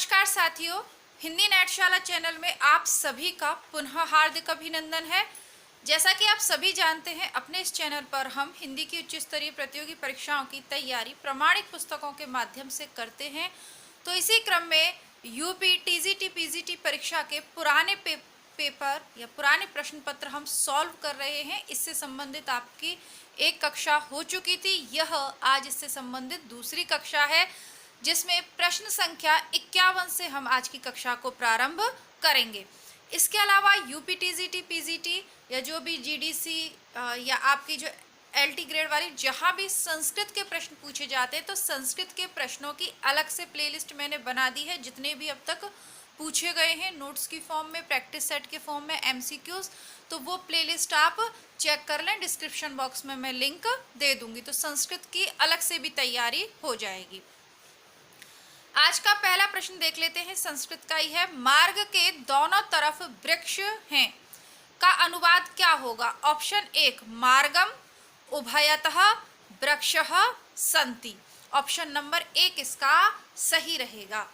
नमस्कार साथियों, हिंदी नेटशाला चैनल में आप सभी का पुनः हार्दिक अभिनंदन है। जैसा कि आप सभी जानते हैं, अपने इस चैनल पर हम हिंदी की उच्च स्तरीय प्रतियोगी परीक्षाओं की तैयारी प्रमाणिक पुस्तकों के माध्यम से करते हैं। तो इसी क्रम में यूपी टीजीटी पीजीटी परीक्षा के पुराने पेपर या पुराने प्रश्न पत्र हम सॉल्व कर रहे हैं। इससे संबंधित आपकी एक कक्षा हो चुकी थी, यह आज इससे संबंधित दूसरी कक्षा है, जिसमें प्रश्न संख्या 51 से हम आज की कक्षा को प्रारंभ करेंगे। इसके अलावा यूपी टीजीटी पीजीटी या जो भी जीडीसी या आपकी जो एलटी ग्रेड वाली जहाँ भी संस्कृत के प्रश्न पूछे जाते हैं, तो संस्कृत के प्रश्नों की अलग से प्लेलिस्ट मैंने बना दी है। जितने भी अब तक पूछे गए हैं नोट्स की फॉर्म में, प्रैक्टिस सेट के फॉर्म में, एमसीक्यूज, तो वो प्लेलिस्ट आप चेक कर लें। डिस्क्रिप्शन बॉक्स में मैं लिंक दे दूंगी, तो संस्कृत की अलग से भी तैयारी हो जाएगी। आज का पहला प्रश्न देख लेते हैं, संस्कृत का ही है। मार्ग के दोनों तरफ वृक्ष हैं का अनुवाद क्या होगा? ऑप्शन 1 मार्गम उभयतः वृक्षः सन्ति। ऑप्शन नंबर 1 इसका सही रहेगा।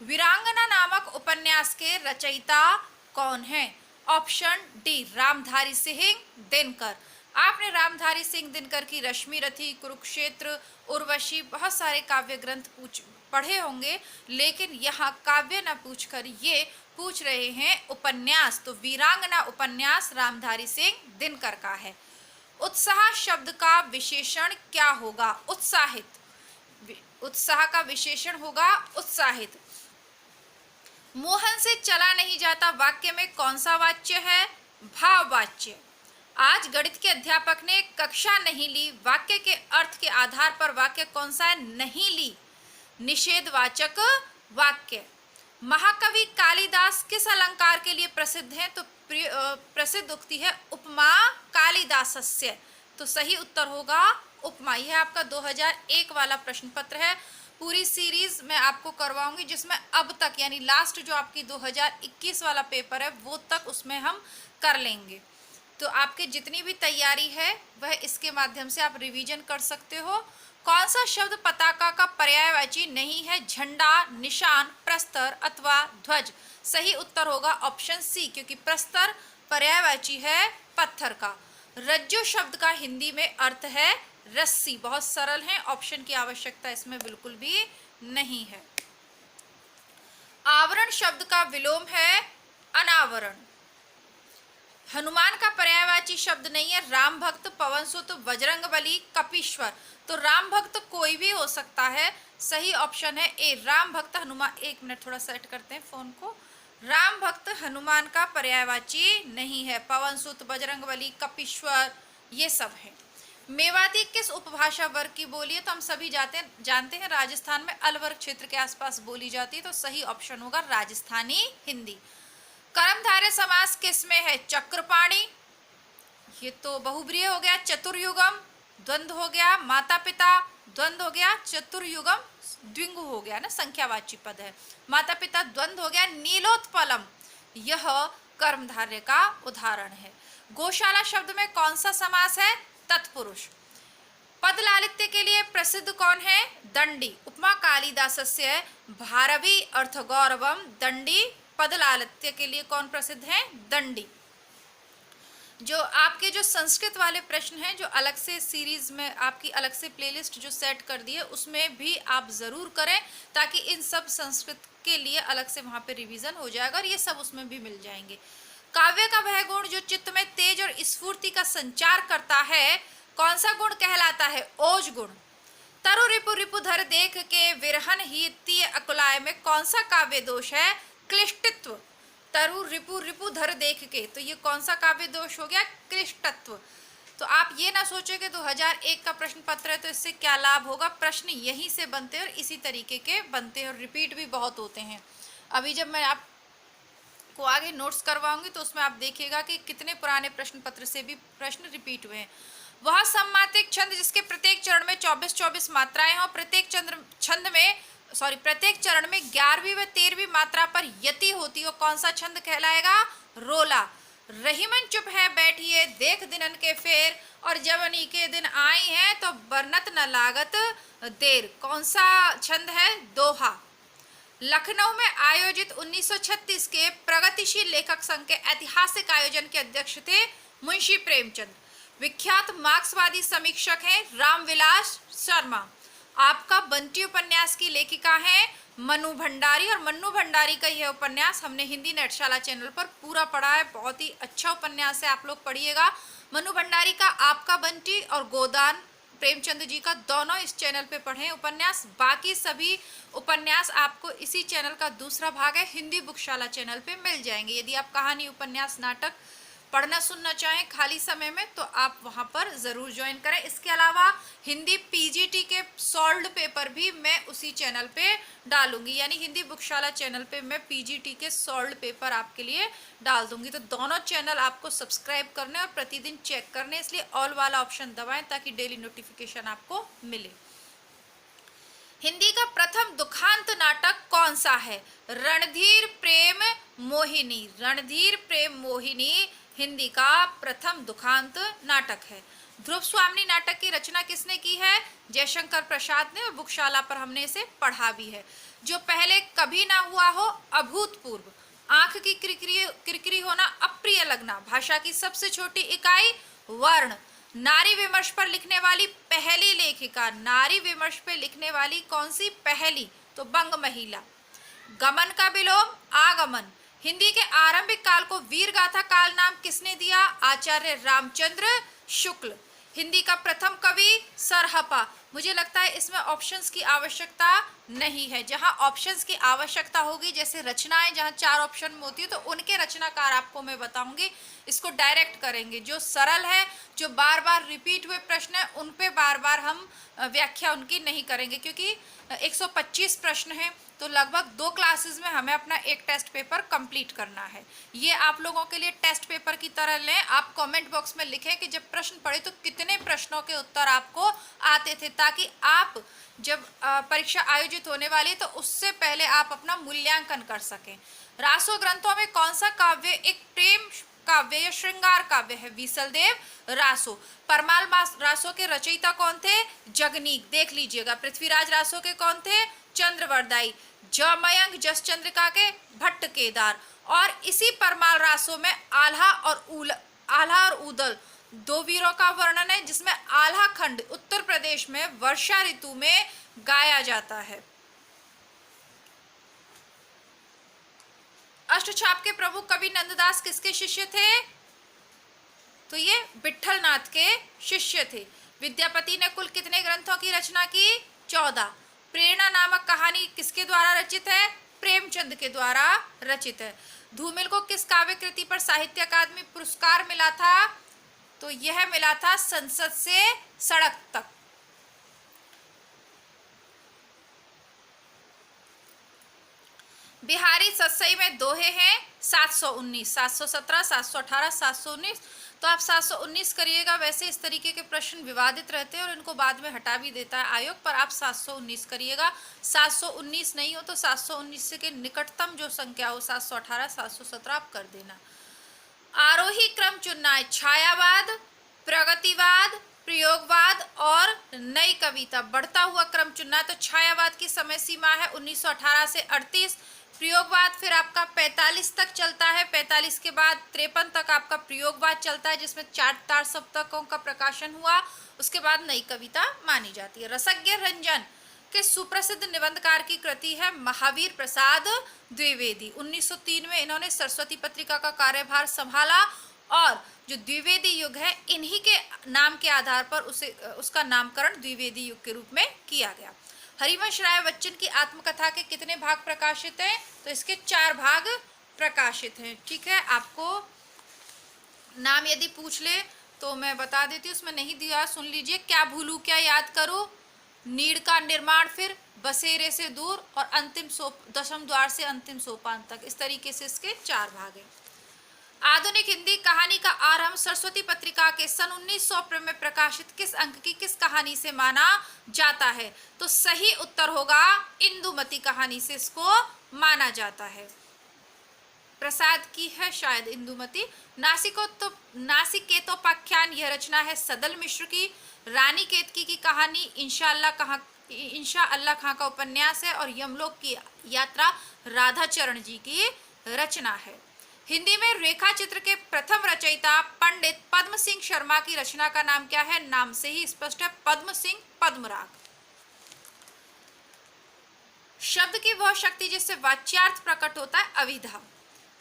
वीरांगना नामक उपन्यास के रचयिता कौन है? Option D Ramdhari Singh Dinkar. आपने रामधारी सिंह दिनकर की रश्मि रथी, कुरुक्षेत्र, उर्वशी, बहुत सारे काव्य ग्रंथ पढ़े होंगे, लेकिन यहाँ काव्य न पूछकर ये पूछ रहे हैं उपन्यास। तो वीरांगना उपन्यास रामधारी सिंह दिनकर का है। उत्साह शब्द का विशेषण क्या होगा? उत्साहित। उत्साह का विशेषण होगा उत्साहित। मोहन से चला नहीं जाता वाक्य में कौन सा वाच्य है? भाववाच्य। आज गणित के अध्यापक ने कक्षा नहीं ली, वाक्य के अर्थ के आधार पर वाक्य कौन सा है? नहीं ली। निषेधवाचक वाक्य। महाकवि कालिदास किस अलंकार के लिए प्रसिद्ध है? तो प्रसिद्ध उक्ति है उपमा कालिदासस्य। तो सही उत्तर होगा उपमा। यह आपका 2001 वाला प्रश्न पत्र है। पूरी सीरीज मैं आपको करवाऊंगी, जिसमें अब तक यानी लास्ट जो आपकी 2021 वाला पेपर है वो तक उसमें हम कर लेंगे। तो आपके जितनी भी तैयारी है वह इसके माध्यम से आप रिवीजन कर सकते हो। कौन सा शब्द पताका का पर्यायवाची नहीं है? झंडा, निशान, प्रस्तर अथवा ध्वज। सही उत्तर होगा ऑप्शन सी, क्योंकि प्रस्तर पर्यायवाची है पत्थर का। रज्जु शब्द का हिंदी में अर्थ है रस्सी। बहुत सरल है, ऑप्शन की आवश्यकता इसमें बिल्कुल भी नहीं है। आवरण शब्द का विलोम है अनावरण। हनुमान का पर्यायवाची शब्द नहीं है राम भक्त, पवन सुत, बजरंगबली, कपीश्वर। तो राम भक्त कोई भी हो सकता है। सही ऑप्शन है ए राम भक्त हनुमान। एक मिनट थोड़ा सेट करते हैं फोन को। राम भक्त हनुमान का पर्यायवाची नहीं है। पवन सुत, बजरंगबली, कपीश्वर ये सब है। मेवाती किस उपभाषा वर्ग की बोली है? तो हम सभी जानते हैं राजस्थान में अलवर क्षेत्र के आसपास बोली जाती है। तो सही ऑप्शन होगा राजस्थानी हिंदी। कर्मधारय समास किस में है? चक्रपाणी, ये तो बहुब्रीहि हो गया। चतुर्युगम द्वंद्व हो गया। माता पिता द्वंद्व हो गया। चतुर्युगम द्विंगु हो गया ना, संख्यावाची पद है। माता पिता द्वंद्व हो गया। नीलोत्पलम यह कर्मधारय का उदाहरण है। गौशाला शब्द में कौन सा समास है? तत्पुरुष। पद लालित्य के लिए प्रसिद्ध कौन है? दंडी। उपमा कालिदासस्य भारवी अर्थ गौरवम दंडी। पद लालित्य के लिए कौन प्रसिद्ध है? दंडी। जो आपके जो संस्कृत वाले प्रश्न हैं, जो अलग से सीरीज में आपकी अलग से प्लेलिस्ट जो सेट कर दी है, उसमें भी आप जरूर करें, ताकि इन सब संस्कृत के लिए अलग से वहां पे रिवीजन हो जाएगा और ये सब उसमें भी मिल जाएंगे। काव्य का वह गुण जो चित्त में तेज और स्फूर्ति का संचार करता है, कौन सा गुण कहलाता है? ओज गुण। तरु रिपु रिपु धर देख के विरहन ही तीय अकुलाय में कौन सा काव्य दोष है? क्लिष्टित्व। तरु रिपु रिपु धर देख के, तो ये कौन सा काव्य दोष हो गया? क्लिष्टत्व। तो आप ये ना सोचे कि 2001 का प्रश्न पत्र है तो इससे क्या लाभ होगा। प्रश्न यहीं से बनते हैं और इसी तरीके के बनते हैं और रिपीट भी बहुत होते हैं। अभी जब मैं आपको आगे नोट्स करवाऊंगी तो उसमें आप देखिएगा कि कितने पुराने प्रश्न पत्र से भी प्रश्न रिपीट हुए हैं। वह सम्मातिक छंद जिसके प्रत्येक चरण में 24-24 मात्राएं हों, प्रत्येक चरण में 11वीं व 13वीं मात्रा पर यति होती हो, कौन सा छंद कहलाएगा? रोला। रहीमन चुप है बैठिए देख दिनन के फेर, और जवनी के दिन आई हैं तो बरनत न लागत देर। कौन सा छंद है? दोहा। लखनऊ में आयोजित 1936 के प्रगतिशील लेखक संघ के ऐतिहासिक आयोजन के अध्यक्ष थे मुंशी प्रेमचंद। विख्यात मार्क्सवादी समीक्षक हैं रामविलास शर्मा। आपका बंटी उपन्यास की लेखिका हैं मनु भंडारी, और मन्नू भंडारी का यह उपन्यास हमने हिंदी नेटशाला चैनल पर पूरा पढ़ा है। बहुत ही अच्छा उपन्यास है, आप लोग पढ़िएगा। मनु भंडारी का आपका बंटी और गोदान प्रेमचंद जी का दोनों इस चैनल पे पढ़ें उपन्यास। बाकी सभी उपन्यास आपको इसी चैनल का दूसरा भाग है हिंदी बुकशाला चैनल पे मिल जाएंगे। यदि आप कहानी, उपन्यास, नाटक पढ़ना सुनना चाहें खाली समय में तो आप वहां पर ज़रूर ज्वाइन करें। इसके अलावा हिंदी पीजीटी के सॉल्व्ड पेपर भी मैं उसी चैनल पे डालूंगी, यानी हिंदी बुकशाला चैनल पे मैं पीजीटी के सॉल्व्ड पेपर आपके लिए डाल दूंगी। तो दोनों चैनल आपको सब्सक्राइब करने और प्रतिदिन चेक करने, इसलिए ऑल वाला ऑप्शन दबाएं ताकि डेली नोटिफिकेशन आपको मिले। हिंदी का प्रथम दुखांत नाटक कौन सा है? रणधीर प्रेम मोहिनी। रणधीर प्रेम मोहिनी हिंदी का प्रथम दुखांत नाटक है। ध्रुव स्वामिनी नाटक की रचना किसने की है? जयशंकर प्रसाद ने, और बुकशाला पर हमने इसे पढ़ा भी है। जो पहले कभी ना हुआ हो अभूतपूर्व। आंख की किरकिरी होना, अप्रिय लगना। भाषा की सबसे छोटी इकाई वर्ण। नारी विमर्श पर लिखने वाली पहली लेखिका। नारी विमर्श पर लिखने वाली कौन सी पहली? तो बंग महिला। गमन का विलोम आगमन। हिंदी के आरंभिक काल को वीर गाथा काल नाम किसने दिया? आचार्य रामचंद्र शुक्ल। हिंदी का प्रथम कवि सरहपा। मुझे लगता है इसमें ऑप्शंस की आवश्यकता नहीं है। जहां ऑप्शंस की आवश्यकता होगी, जैसे रचनाएं जहां 4 ऑप्शन में होती है, तो उनके रचनाकार आपको मैं बताऊंगी। इसको डायरेक्ट करेंगे। जो सरल है, जो बार बार रिपीट हुए प्रश्न है, उन पे बार बार हम व्याख्या उनकी नहीं करेंगे, क्योंकि 125 प्रश्न हैं, तो लगभग 2 क्लासेस में हमें अपना एक टेस्ट पेपर कंप्लीट करना है। ये आप लोगों के लिए टेस्ट पेपर की तरह लें। आप कमेंट बॉक्स में लिखें कि जब प्रश्न पढ़े तो कितने प्रश्नों के उत्तर आपको आते थे, ताकि आप जब परीक्षा आयोजित होने वाली तो उससे पहले आप अपना मूल्यांकन कर सकें। रासो ग्रंथों में कौन सा काव्य एक प्रेम काव्य या श्रृंगार काव्य है? विसलदेव रासो। परमाल रासो के रचयिता कौन थे? जगनीक। देख लीजिएगा। पृथ्वीराज रासो के कौन थे? चंद्रवरदाई। जमयंक जस चंद्रिका के भट्ट केदार। और इसी परमाल रासो में आल्हा और उदल 2 वीरों का वर्णन है, जिसमें आल्हा खंड उत्तर प्रदेश में वर्षा ऋतु में गाया जाता है। अष्टछाप के प्रमुख कवि नंददास किसके शिष्य थे? तो ये विठलनाथ के शिष्य थे। विद्यापति ने कुल कितने ग्रंथों की रचना की? 14। प्रेरणा नामक कहानी किसके द्वारा रचित है? प्रेमचंद के द्वारा रचित है। धूमिल को किस काव्य कृति पर साहित्य अकादमी पुरस्कार मिला था? तो यह मिला था संसद से सड़क तक। बिहारी सतसई में दोहे हैं 719, 717, 718, 719। तो आप 719 करिएगा। वैसे इस तरीके के प्रश्न विवादित रहते हैं और इनको बाद में हटा भी देता है आयोग, पर आप 719 करिएगा। 719 नहीं हो तो 719 के निकटतम जो संख्या हो 718, 717 आप कर देना। आरोही क्रम चुनना है। छायावाद, प्रगतिवाद, प्रयोगवाद और नई कविता। बढ़ता हुआ क्रम चुनना है। तो छायावाद की समय सीमा है 1918 से 38। प्रयोगवाद फिर आपका 45 तक चलता है। 45 के बाद 53 तक आपका प्रयोगवाद चलता है, जिसमें 4 तार सप्तकों का प्रकाशन हुआ। उसके बाद नई कविता मानी जाती है। रसज्ञ रंजन के सुप्रसिद्ध निबंधकार की कृति है महावीर प्रसाद द्विवेदी। 1903 में इन्होंने सरस्वती पत्रिका का कार्यभार संभाला, और जो द्विवेदी युग है इन्हीं के नाम के आधार पर उसका नामकरण द्विवेदी युग के रूप में किया गया। हरिवंश राय बच्चन की आत्मकथा के कितने भाग प्रकाशित हैं? तो इसके 4 भाग प्रकाशित हैं। ठीक है, आपको नाम यदि पूछ ले तो मैं बता देती हूँ, उसमें नहीं दिया, सुन लीजिए। क्या भूलूं क्या याद करूं, नीड़ का निर्माण, फिर बसेरे से दूर, और अंतिम दशम द्वार से अंतिम सोपान तक। इस तरीके से इसके 4 भाग हैं। आधुनिक हिंदी कहानी का आरंभ सरस्वती पत्रिका के सन 1900 में प्रकाशित किस अंक की किस कहानी से माना जाता है? तो सही उत्तर होगा इंदुमती कहानी से इसको माना जाता है। प्रसाद की है शायद इंदुमती। नासिकेतोपाख्यान यह रचना है सदल मिश्र की। रानी केतकी की कहानी इंशा अल्लाह खां का उपन्यास है, और यात्रा राधाचरण जी की रचना है। हिंदी में रेखा चित्र के प्रथम रचयिता पंडित पद्म सिंह शर्मा की रचना का नाम क्या है? नाम से ही स्पष्ट है, पद्म सिंह पद्मराग। शब्द की वह शक्ति जिससे वाच्यार्थ प्रकट होता है, अविधा।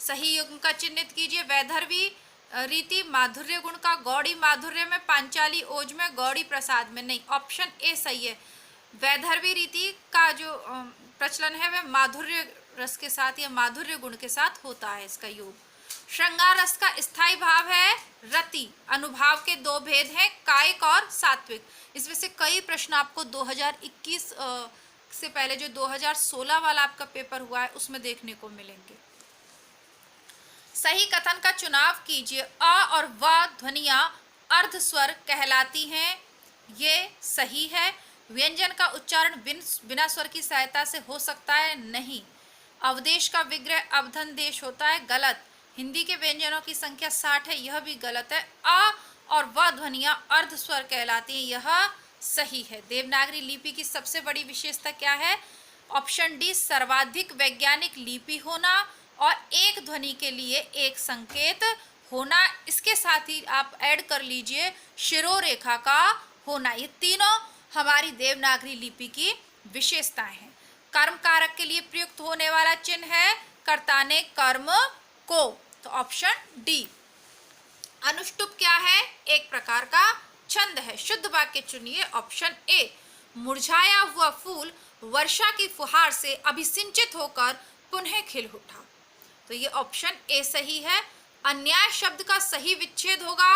सही युग्म का चिन्हित कीजिए। वैधर्वी रीति माधुर्य गुण का, गौड़ी माधुर्य में, पांचाली ओज में, गौड़ी प्रसाद में नहीं। ऑप्शन ए सही है। वैधर्वी रीति का जो प्रचलन है वह माधुर्य रस के साथ या माधुर्य गुण के साथ होता है, इसका योग। श्रृंगार रस का स्थायी भाव है रति। अनुभाव के दो भेद हैं, कायिक और सात्विक। इसमें से कई प्रश्न आपको 2021 से पहले जो 2016 वाला आपका पेपर हुआ है उसमें देखने को मिलेंगे। सही कथन का चुनाव कीजिए। अ और व ध्वनियां अर्ध स्वर कहलाती हैं, ये सही है। व्यंजन का उच्चारण बिना स्वर की सहायता से हो सकता है, नहीं। अवदेश का विग्रह अवधन देश होता है, गलत। हिंदी के व्यंजनों की संख्या 60 है, यह भी गलत है। अ और व ध्वनियां अर्ध स्वर कहलाती हैं, यह सही है। देवनागरी लिपि की सबसे बड़ी विशेषता क्या है? ऑप्शन डी, सर्वाधिक वैज्ञानिक लिपि होना और एक ध्वनि के लिए एक संकेत होना। इसके साथ ही आप ऐड कर लीजिए शिरोरेखा का होना। ये तीनों हमारी देवनागरी लिपि की विशेषताएं हैं। कर्म कारक के लिए प्रयुक्त होने वाला चिन्ह है कर्ता ने कर्म को, तो ऑप्शन डी। अनुष्टुप क्या है? एक प्रकार का छंद है। शुद्ध वाक्य चुनिए। ऑप्शन ए, मुरझाया हुआ फूल वर्षा की फुहार से अभिसिंचित होकर पुनः खिल उठा, तो ये ऑप्शन ए सही है। अन्याय शब्द का सही विच्छेद होगा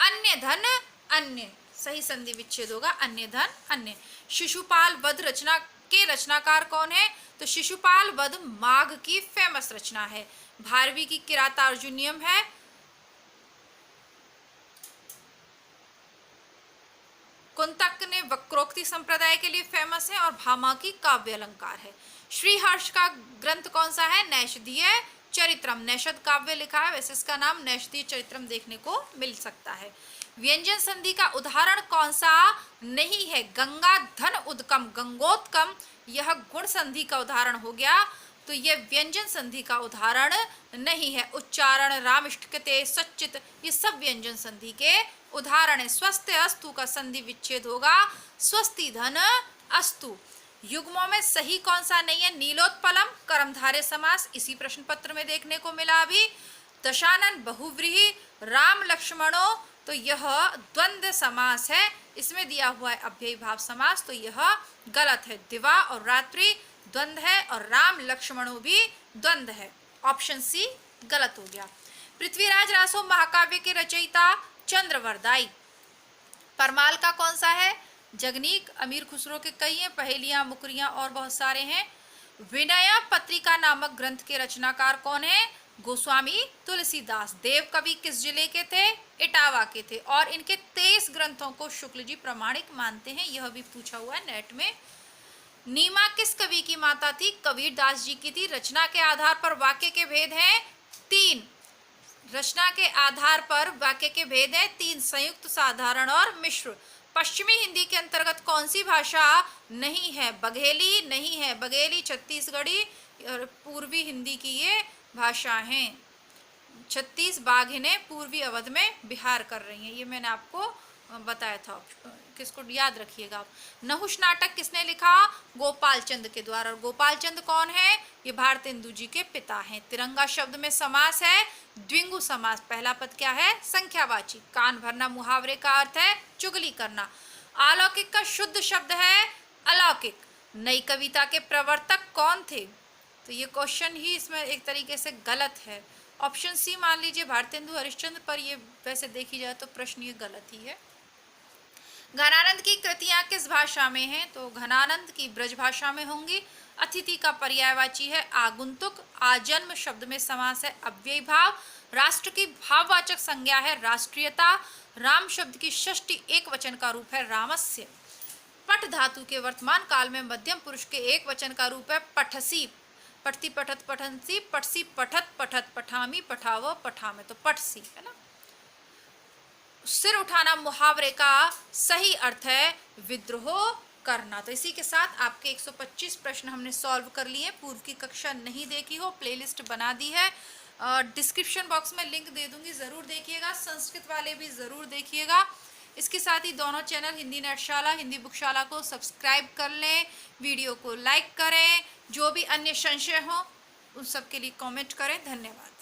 अन्य धन अन्य, सही संधि विच्छेद होगा अन्य धन अन्य। शिशुपाल वध रचना के रचनाकार कौन है? तो शिशुपाल वध माघ की फेमस रचना है। भारवी की किरातार्जुनीयम है। कुंतक ने वक्रोक्ति संप्रदाय के लिए फेमस है और भामा की काव्य अलंकार है। श्रीहर्ष का ग्रंथ कौन सा है? नैषधीय चरित्रम। नैषध काव्य लिखा है, वैसे इसका नाम नैषधीय चरित्रम देखने को मिल सकता है। व्यंजन संधि का उदाहरण कौन सा नहीं है? गंगा धन उदकम, गंगोत्कम, यह गुण संधि का उदाहरण हो गया, तो यह व्यंजन संधि का उदाहरण नहीं है। उच्चारण, रामिष्टकते, सच्चित, ये सब व्यंजन संधि के उदाहरण है। स्वस्थ अस्तु का संधि विच्छेद होगा स्वस्ति धन अस्तु। युग्मों में सही कौन सा नहीं है? नीलोत्पलम, कर्मधारय समास, इसी प्रश्न पत्र में देखने को मिला अभी। दशानन बहुव्रीहि, राम लक्ष्मणों, तो यह द्वंद्व समास है, इसमें दिया हुआ है अव्ययी भाव समास, तो यह गलत है। दिवा और रात्रि द्वंद्व है और राम लक्ष्मणों भी द्वंद्व है, ऑप्शन सी गलत हो गया। पृथ्वीराज रासो महाकाव्य के रचयिता चंद्रवरदाई। परमाल का कौन सा है? जगनीक, अमीर खुसरो के कई हैं, पहेलियां, मुकरियां और बहुत सारे हैं। विनय पत्रिका नामक ग्रंथ के रचनाकार कौन है? गोस्वामी तुलसीदास। देव कवि किस जिले के थे? इटावा के थे, और इनके 23 ग्रंथों को शुक्ल जी प्रमाणिक मानते हैं, यह भी पूछा हुआ है नेट में। नीमा किस कवि की माता थी? कबीरदास जी की थी। रचना के आधार पर वाक्य के भेद हैं 3। रचना के आधार पर वाक्य के भेद हैं 3, संयुक्त, साधारण और मिश्र। पश्चिमी हिंदी के अंतर्गत कौन सी भाषा नहीं है? बघेली नहीं है, बघेली छत्तीसगढ़ी और पूर्वी हिंदी की ये भाषा हैं। 36 बाघिनें पूर्वी अवध में बिहार कर रही हैं, ये मैंने आपको बताया था, किसको याद रखिएगा आप। नहुष नाटक किसने लिखा? गोपाल चंद के द्वारा। और गोपाल चंद कौन है? ये भारतेंदु जी के पिता हैं। तिरंगा शब्द में समास है द्विगु समास। पहला पद क्या है? संख्यावाची। कान भरना मुहावरे का अर्थ है चुगली करना। अलौकिक का शुद्ध शब्द है अलौकिक। नई कविता के प्रवर्तक कौन थे? तो ये क्वेश्चन ही इसमें एक तरीके से गलत है। ऑप्शन सी मान लीजिए भारतेंदु हरिश्चंद्र, पर ये वैसे देखी जाए तो प्रश्न ये गलत ही है। घनानंद की कृतियां किस भाषा में हैं? तो घनानंद की ब्रज भाषा में होंगी। अतिथि का पर्यायवाची है आगुंतुक। आजन्म शब्द में समास है अव्ययी भाव। राष्ट्र की भाववाचक संज्ञा है राष्ट्रीयता। राम शब्द की षष्ठी एक वचन का रूप है रामस्य। पठ धातु के वर्तमान काल में मध्यम पुरुष के एक वचन का रूप है पठसी। पठती पठत पठनसी, पठसी पठत पठत, पठामी पठाव पठामे, तो पठसी है ना। सिर उठाना मुहावरे का सही अर्थ है विद्रोह करना। तो इसी के साथ आपके 125 प्रश्न हमने सॉल्व कर लिए। पूर्व की कक्षा नहीं देखी हो, प्लेलिस्ट बना दी है, डिस्क्रिप्शन बॉक्स में लिंक दे दूंगी, ज़रूर देखिएगा। संस्कृत वाले भी ज़रूर देखिएगा। इसके साथ ही दोनों चैनल हिंदी नेटशाला, हिंदी बुकशाला को सब्सक्राइब कर लें, वीडियो को लाइक करें, जो भी अन्य संशय हो उन सब के लिए कमेंट करें। धन्यवाद।